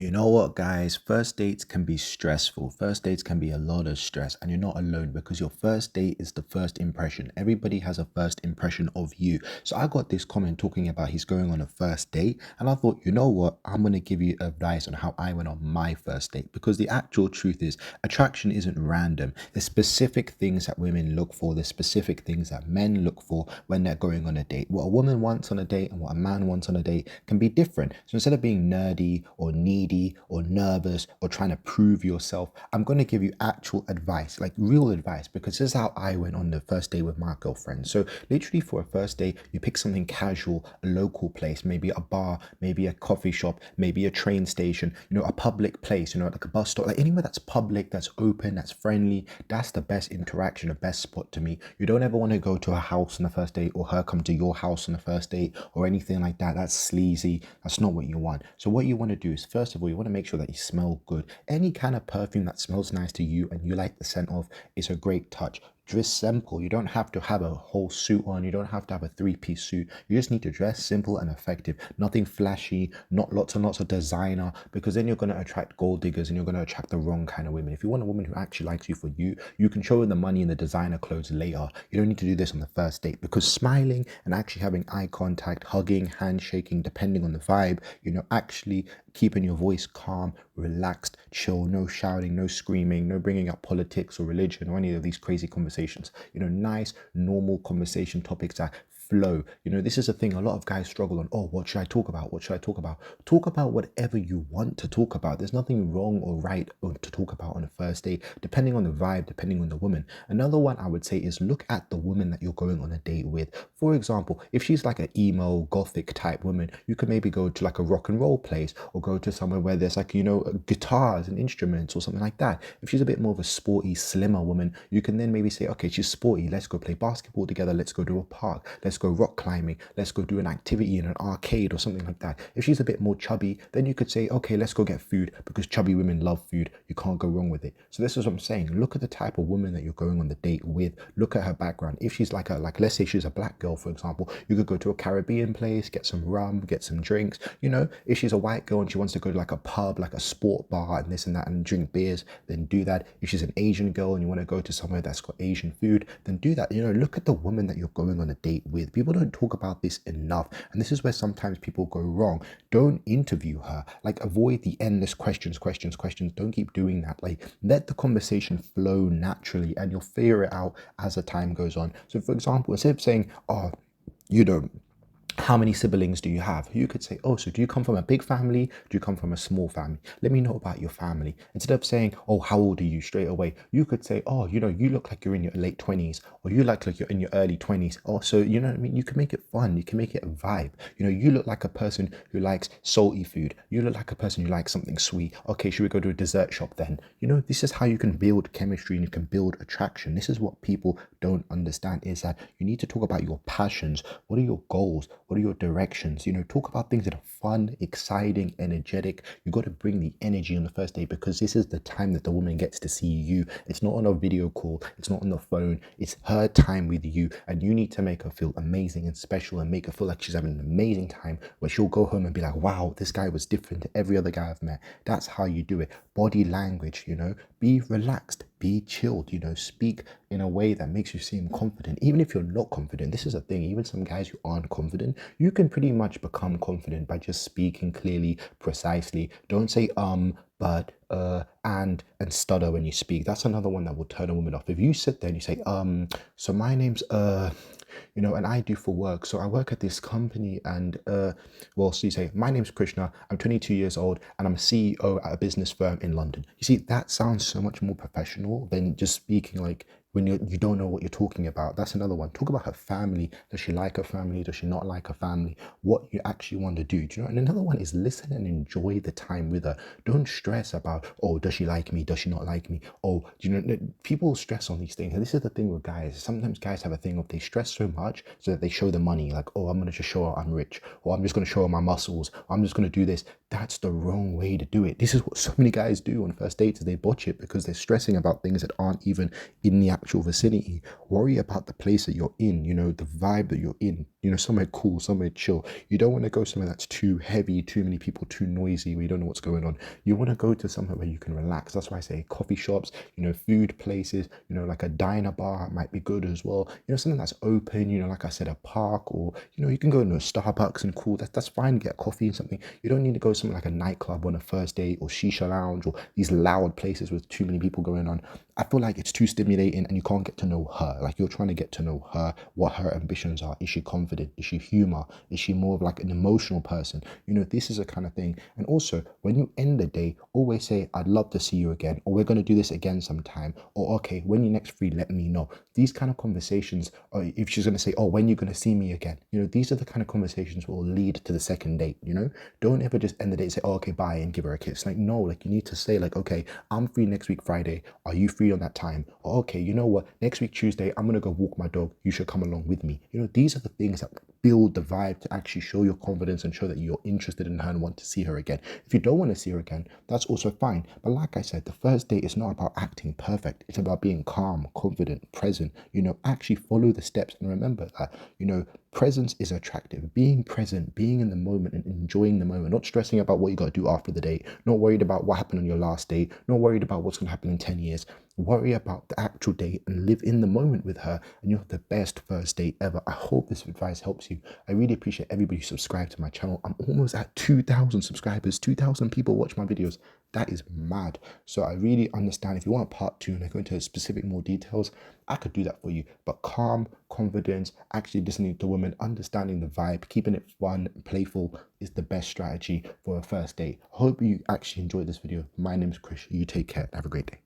You know what, guys? First dates can be stressful. First dates can be a lot of stress, and you're not alone because your first date is the first impression. Everybody has a first impression of you. So I got this comment talking about he's going on a first date, and I thought, you know what? I'm going to give you advice on how I went on my first date because the actual truth is attraction isn't random. There's specific things that women look for, there's specific things that men look for when they're going on a date. What a woman wants on a date and what a man wants on a date can be different. So instead of being nerdy or needy, or nervous or trying to prove yourself, I'm going to give you actual advice, like real advice, because this is how I went on the first day with my girlfriend. So literally for a first day, you pick something casual, a local place, maybe a bar, maybe a coffee shop, maybe a train station, a public place, like a bus stop, like anywhere that's public, that's open, that's friendly. That's the best interaction, the best spot to me. You don't ever want to go to a house on the first date or her come to your house on the first date or anything like that. That's sleazy. That's not what you want. So what you want to do is, first of all, you want to make sure that you smell good. Any kind of perfume that smells nice to you and you like the scent of is a great touch. Dress simple. You don't have to have a whole suit on. You don't have to have a three-piece suit. You just need to dress simple and effective. Nothing flashy, not lots and lots of designer, because then you're going to attract gold diggers and you're going to attract the wrong kind of women. If you want a woman who actually likes you for you, you can show her the money and the designer clothes later. You don't need to do this on the first date, because smiling and actually having eye contact, hugging, handshaking, depending on the vibe, actually keeping your voice calm, relaxed, chill, no shouting, no screaming, no bringing up politics or religion or any of these crazy conversations. Nice, normal conversation topics that flow. This is a thing a lot of guys struggle on. Oh, what should I talk about? What should I talk about? Talk about whatever you want to talk about. There's nothing wrong or right to talk about on a first date, depending on the vibe, depending on the woman. Another one I would say is look at the woman that you're going on a date with. For example, if she's like an emo, gothic type woman, you could maybe go to like a rock and roll place or go to somewhere where there's like, guitars and instruments or something like that. If she's a bit more of a sporty, slimmer woman, you can then maybe say, okay, she's sporty. Let's go play basketball together. Let's go to a park. Let's go rock climbing. Let's go do an activity in an arcade or something like that. If she's a bit more chubby, then you could say, okay, let's go get food, because chubby women love food. You can't go wrong with it. So this is what I'm saying. Look at the type of woman that you're going on the date with. Look at her background. If she's like let's say she's a black girl, for example, you could go to a Caribbean place, get some rum, get some drinks. If she's a white girl and she wants to go to like a pub, like a sport bar and this and that and drink beers, then do that. If she's an Asian girl and you want to go to somewhere that's got Asian food, then do that. Look at the woman that you're going on a date with. People don't talk about this enough, and this is where sometimes people go wrong. Don't interview her. Like, avoid the endless questions. Don't keep doing that. Like, let the conversation flow naturally and you'll figure it out as the time goes on. So for example, instead of saying, oh, you know how many siblings do you have? You could say, oh, so do you come from a big family? Do you come from a small family? Let me know about your family. Instead of saying, oh, how old are you, straight away, you could say, oh, you look like you're in your late 20s, or you look like you're in your early 20s. Also, you know what I mean? You can make it fun. You can make it a vibe. You look like a person who likes salty food. You look like a person who likes something sweet. Okay, should we go to a dessert shop then? This is how you can build chemistry and you can build attraction. This is what people don't understand, is that you need to talk about your passions. What are your goals? What are your directions? Talk about things that are fun, exciting, energetic. You got to bring the energy on the first day, because this is the time that the woman gets to see you. It's not on a video call. It's not on the phone. It's her time with you, and you need to make her feel amazing and special and make her feel like she's having an amazing time, where she'll go home and be like, wow, this guy was different to every other guy I've met. That's how you do it. Body language, be relaxed, be chilled, speak in a way that makes you seem confident. Even if you're not confident, this is a thing. Even some guys who aren't confident, you can pretty much become confident by just speaking clearly, precisely. Don't say but and stutter when you speak. That's another one that will turn a woman off. If you sit there and you say so my name's and I do for work, so I work at this company, and so you say, my name's Krishna, I'm 22 years old, and I'm a CEO at a business firm in London. You see, that sounds so much more professional than just speaking like when you don't know what you're talking about. That's another one. Talk about her family. Does she like her family? Does she not like her family? What you actually want to do. Do you know? And another one is listen and enjoy the time with her. Don't stress about, oh, does she like me? Does she not like me? Oh, people stress on these things. And this is the thing with guys. Sometimes guys have a thing of they stress so much so that they show the money. Like, oh, I'm going to just show her I'm rich. Or I'm just going to show her my muscles. Or I'm just going to do this. that's the wrong way to do it. This is what so many guys do on first dates, is they botch it because they're stressing about things that aren't even in the actual vicinity. Worry about the place that you're in, the vibe that you're in, somewhere cool, somewhere chill. You don't want to go somewhere that's too heavy, too many people, too noisy, where you don't know what's going on. You want to go to somewhere where you can relax. That's why I say coffee shops, food places, like a diner bar might be good as well. Something that's open, like I said, a park, or, you can go to a Starbucks and cool. That's fine, get coffee and something. You don't need to go somewhere like a nightclub on a first date, or shisha lounge, or these loud places with too many people going on. I feel like it's too stimulating and you can't get to know her. Like, you're trying to get to know her, what her ambitions are. Is she confident? Is she humor? Is she more of like an emotional person? This is a kind of thing. And also, when you end the day, always say, I'd love to see you again, or we're going to do this again sometime, or okay, when you're next free, let me know. These kind of conversations, or if she's going to say, oh, when you're going to see me again, these are the kind of conversations will lead to the second date. Don't ever just end the day and say, oh, okay, bye, and give her a kiss. Like, no, like, you need to say, like, okay, I'm free next week Friday, are you free on that time? Or okay, you know what, next week Tuesday, I'm gonna go walk my dog, you should come along with me. These are the things that build the vibe to actually show your confidence and show that you're interested in her and want to see her again. If you don't want to see her again, that's also fine. But like I said, the first date is not about acting perfect. It's about being calm, confident, present. Actually follow the steps, and remember that, presence is attractive. Being present, being in the moment and enjoying the moment, not stressing about what you got to do after the date, not worried about what happened on your last date, not worried about what's going to happen in 10 years. Worry about the actual date and live in the moment with her, and you'll have the best first date ever. I hope this advice helps you. I really appreciate everybody who subscribed to my channel. I'm almost at 2,000 subscribers. 2,000 people watch my videos. That is mad. So I really understand if you want part 2 and I go into specific more details, I could do that for you. But calm, confidence, actually listening to women, understanding the vibe, keeping it fun and playful is the best strategy for a first date. Hope you actually enjoyed this video. My name is Chris. You take care. Have a great day.